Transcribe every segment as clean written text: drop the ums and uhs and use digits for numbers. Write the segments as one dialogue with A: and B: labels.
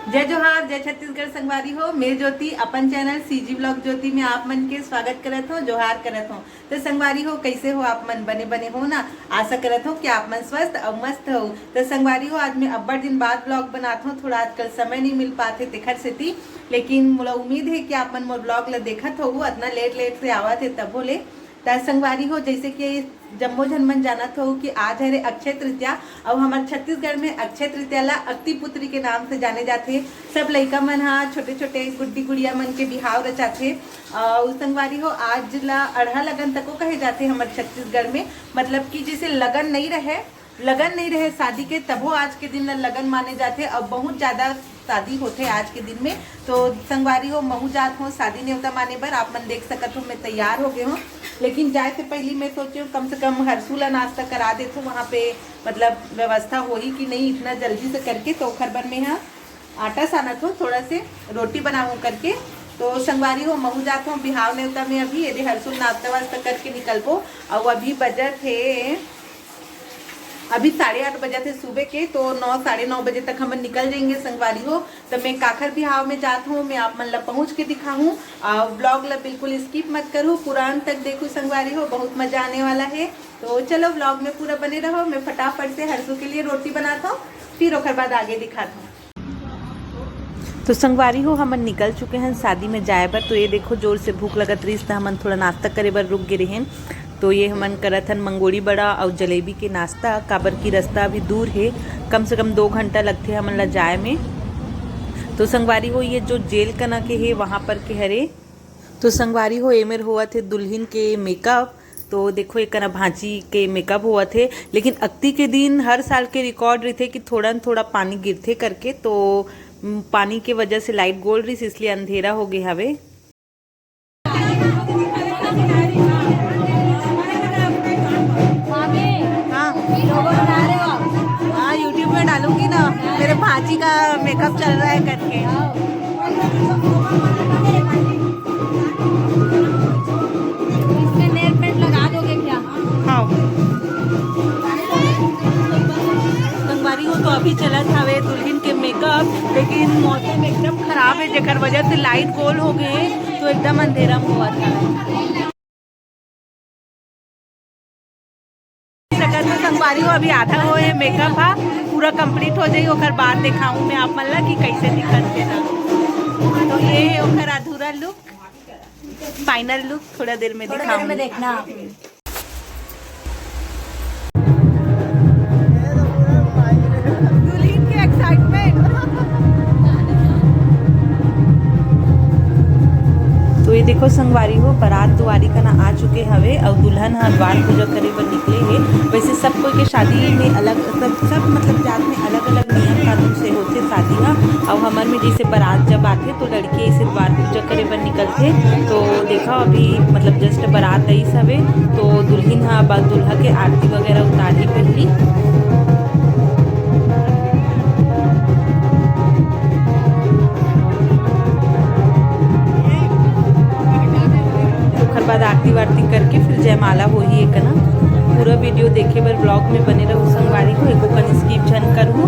A: जय जोहार, जय छत्तीसगढ़ संगवारी हो। मैं ज्योति अपन चैनल सीजी ब्लॉग ज्योति में आप मन के स्वागत करत हो, जोहार करत हो। तो संगवारी हो, कैसे हो आप मन? बने बने हो ना। आशा करत हो कि आप मन स्वस्थ और मस्त हो। तो संगवारी हो, आज मैं अब्बड़ दिन बाद ब्लॉग बनात हूँ। थोड़ा आजकल समय नहीं मिल पाते तेखर सेती, लेकिन मोला उम्मीद है कि आप मन मोर ब्लॉग ला देखत हो। इतना लेट लेट से आवत है तबो ले। संगवारी हो, जैसे कि जम्मो झन मन जानत हो कि आज है अक्षय तृतीया और हमारे छत्तीसगढ़ में अक्षय तृतीया ला अक्ति पुत्री के नाम से जाने जाते। सब लइका मन हा छोटे छोटे गुड्डी गुड़िया मन के बिहाव रचाथे। और संगवारी हो, आज ला अढ़ा लगन तको कहे जाते हमारे छत्तीसगढ़ में। मतलब कि जैसे लगन नहीं रहे शादी के, तबो आज के दिन लगन माने जाते। और बहुत ज्यादा शादी होते आज के दिन में। तो संगवारी हो, महू जात हो शादी न्योता माने बर। आप मन देख सकत हो मैं तैयार हो गए हूँ, लेकिन जाए से पहले मैं सोची हूँ कम से कम हरसू ला नाश्ता करा देती हूँ। वहाँ पे मतलब व्यवस्था हो ही कि नहीं इतना जल्दी से करके। तो खरबन में यहाँ आटा सानत हो, थोड़ा से रोटी बनाऊँ करके। तो संगवारी हो, महू जात हूँ बिहाव न्योता में। अभी यदि हरसू नाश्ता वास्ता करके निकलबो। और अभी बजट है, अभी 8:30 बजे थे सुबह के। तो 9 साढ़े 9 बजे तक हम निकल जाएंगे संगवारी हो। तो मैं काखर बिहाव में जात हूँ, मैं आप मन ला पहुँच के दिखाऊँ। और ब्लॉग ला बिल्कुल स्किप मत करूँ, पूरा अंत तक देखो संगवारी हो, बहुत मजा आने वाला है। तो चलो ब्लॉग में पूरा बने रहो। मैं फटाफट से हरसू के लिए रोटी बनाता हूँ, फिर ओकर बाद आगे दिखाता हूँ। तो संगवारी हो, हमन निकल चुके हैं शादी में जाए बर। तो ये देखो जोर से भूख लगत रही, तो हमन थोड़ा नाश्ता करे बर रुक गए हैं। तो ये हमन करत हन मंगोड़ी बड़ा और जलेबी के नाश्ता। काबर की रास्ता अभी दूर है, कम से कम 2 घंटा लगते हमन ला जाए में। तो संगवारी हो, ये जो जेल कना के है वहाँ पर के हरे। तो संगवारी हो, एमेर हुआ थे दुल्हन के मेकअप। तो देखो एक कना भांजी के मेकअप हुआ थे। लेकिन अक्ति के दिन हर साल के रिकॉर्ड रही थे कि थोड़ा थोड़ा पानी गिरते करके। तो पानी के वजह से लाइट गोल रही, इसलिए अंधेरा हो गया हवे। हाँ, यूट्यूब में डालूंगी ना, मेरे भांजी का मेकअप चल रहा है करके।
B: इसमें नेल पेंट लगा दोगे क्या?
A: हाँ। संगवारी हो, तो अभी चला था वे दुल्हन के मेकअप, लेकिन मौसम एकदम खराब है जेकर वजह से लाइट गोल हो गए। तो एकदम अंधेरा हुआ था। तो संगवारी हो, अभी आधा हो ये मेकअप हा पूरा कंप्लीट हो जाई, ओकर बाद दिखाऊं मैं आप मन ला कि कैसे दिखत है ना। तो ये है ओकर अधूरा लुक, फाइनल लुक थोड़ा देर में दिखाऊं।
B: में देखना।
A: दुल्हन की एक्साइटमेंट। तो ये देखो संगवारी हो, बारात दुआरी का ना आ चुके हवे और दुल्हन हा द्वार पूजा करे बर निकले है। वैसे सब कोई के शादी में अलग सब मतलब जात में अलग अलग नियम कानून से होते शादी हा। और हमार में जैसे बारात जब आते तो लड़के इसे द्वार पूजा करे बर निकलते। तो देखा अभी मतलब जस्ट बारात आई हवे। तो दुल्हन हा बाद दुल्हा के आरती वगैरह उतारी पहली। बाद आरती वारती करके फिर जयमाला हो ही एक ना। पूरा वीडियो देखे बर ब्लॉग में बने रहो संगवारी हो, एको कन स्किप जन करूँ।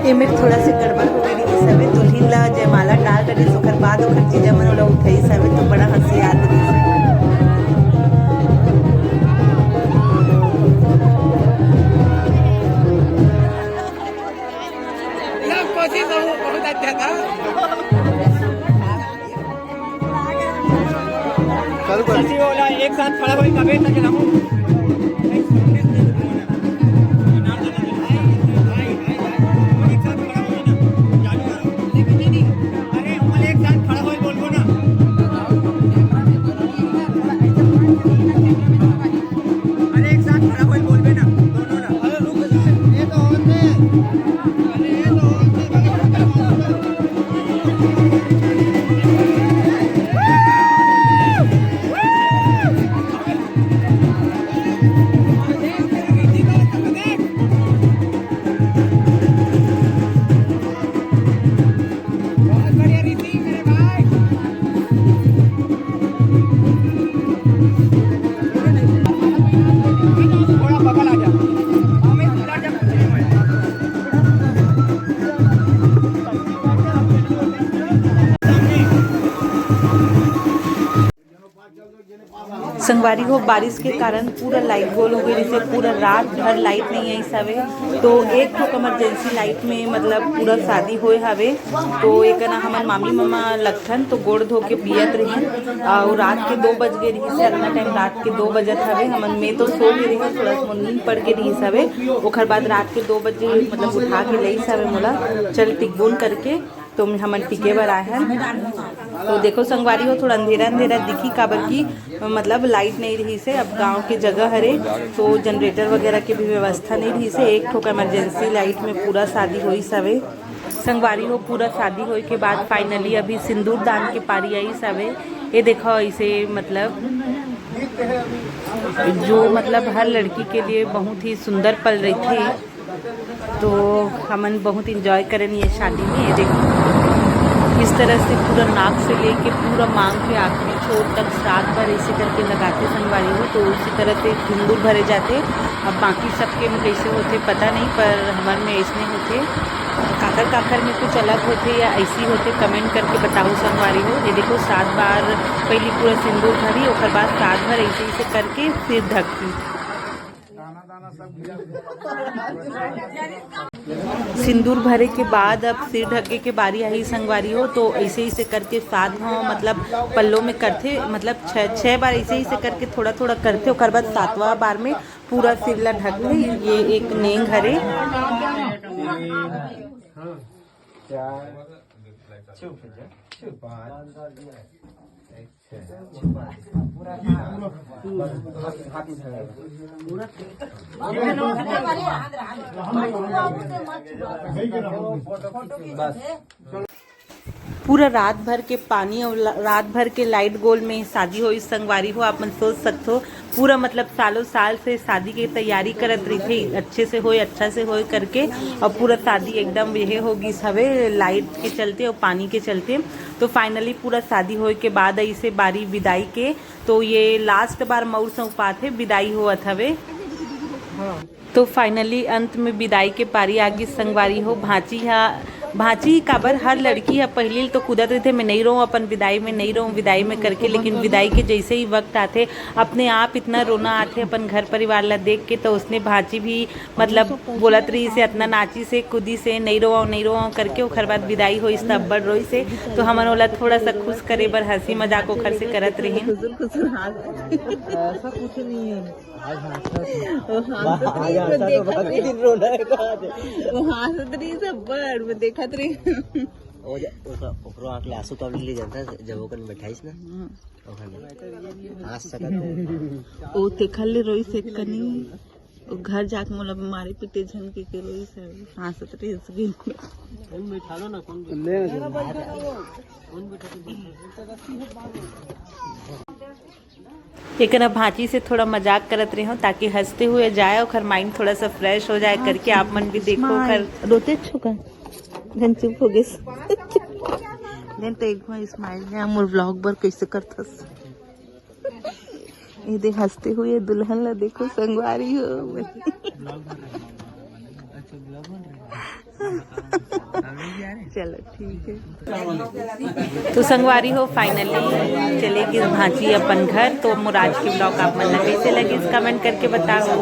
A: एमें थोड़ा से गड़बड़ हो गई रही सब दुल्हन ला जयमाला डाल रही, ओकर बाद ओकर जीजा मन ओला उठाई सब। तो बड़ा हंसी याद रही।
C: बहुत अच्छा था। एक साथ खड़ा हुई कभी तक रहूं।
A: संगवारी हो बारिश के कारण पूरा लाइट गोल हो गई, जैसे पूरा रात भर लाइट नहीं आई सवे। तो एक ठो इमरजेंसी लाइट में मतलब पूरा शादी होए हवे। तो एक ना हमार मामी मामा लगथन तो गोड़ धो के पियत रही और रात के 2 बज गए रही से। अगला टाइम रात के 2 बजत हवे। हमन में तो सो गए रही, थोड़ा सा नींद पड़ के रही सवे। ओखर बाद रात के 2 बजे मतलब उठा के लई सवे मोला चल टिकबोन करके। तो हमन टिके बर आए हैं। तो देखो संगवारी हो थोड़ा अंधेरा अंधेरा दिखी काबर की मतलब लाइट नहीं रही से। अब गांव के जगह हरे तो जनरेटर वगैरह की भी व्यवस्था नहीं रही से। एक ठोक इमरजेंसी लाइट में पूरा शादी हुई सवे। संगवारी हो पूरा शादी होए के बाद फाइनली अभी सिंदूर दान के पारी आई सवे। ये देखो इसे मतलब जो मतलब हर लड़की के लिए बहुत ही सुंदर पल रही थी। तो हमन बहुत इंजॉय करें ये शादी में। ये देखो इस तरह से पूरा नाक से लेके पूरा मांग के आखिरी छोर तक 7 बार ऐसे करके लगाते संगवारी हो। तो उसी तरह से सिंदूर भरे जाते। अब बाकी सबके में कैसे होते पता नहीं, पर हमारे में ऐसे होते। काकर काकर में कुछ अलग होते या ऐसी होते कमेंट करके बताओ संगवारी हो। ये देखो 7 बार पहले पूरा सिंदूर भरी, और बाद 7 बार ऐसे ऐसे करके सिर ढकती। सिंदूर भरे के बाद अब सिर ढके के बारी आई संगवारी हो। तो ऐसे ऐसे करके 7 मतलब पल्लों में करते, मतलब 6 बार ऐसे ऐसे करके थोड़ा थोड़ा करते। और बाद 7वां बार में पूरा सिर ला ढकते। ये एक नेंग हरे। पूरा रात भर के पानी और रात भर के लाइट गोल में शादी हो इस संगवारी हो। आप मन सोच सकते हो पूरा मतलब सालों साल से शादी की तैयारी करत रही थी, अच्छे से होए अच्छा से होए करके। और पूरा शादी एकदम यह होगी हवे लाइट के चलते और पानी के चलते। तो फाइनली पूरा शादी होए के बाद ऐसे बारी विदाई के। तो ये लास्ट बार मऊर सौंपात है विदाई होत हवे। तो फाइनली अंत में विदाई के पारी आगे संगवारी हो। भांची काबर हर लड़की है पहले तो कूदत रहते मैं नहीं रहूँ अपन विदाई में नहीं रहूँ विदाई में करके। लेकिन विदाई के जैसे ही वक्त आते अपने आप इतना रोना आते अपन घर परिवार ला देख के। तो उसने भांची भी मतलब बोलत रही से इतना नाची से कूदी से नहीं रोआ करके। ओखर बाद विदाई हो इस तब्बड़ रोई से। तो हमन ओला थोड़ा सा खुश करे बर हंसी मजाक ओखर से करत रही।
C: ऐसा कुछ नहीं है।
D: आंसू तो ले जाता जब वो कन बैठाइस ना
A: ओ देखल ले रोई से कनी ओ घर जाके मोला मारे पिटे झनके के रोई से हंसत रही सगी।
D: कौन बैठा लो ना कौन
A: एक ना भांची से थोड़ा मजाक करत रही हूँ ताकि हंसते हुए जाए और माइंड थोड़ा सा फ्रेश हो जाए करके। आप मन भी देखो कर रोते छुका घन चुप हो गए देन तो एक बार स्माइल ने मोर व्लॉग बर कैसे करथस। ये देख हंसते हुए दुल्हन ला देखो संगवारी हो। चलो ठीक है। तो संगवारी हो फाइनली चलेगी भांची अपन घर। तो मुराज की ब्लॉग आप मन कैसे लगे कमेंट करके बताओ।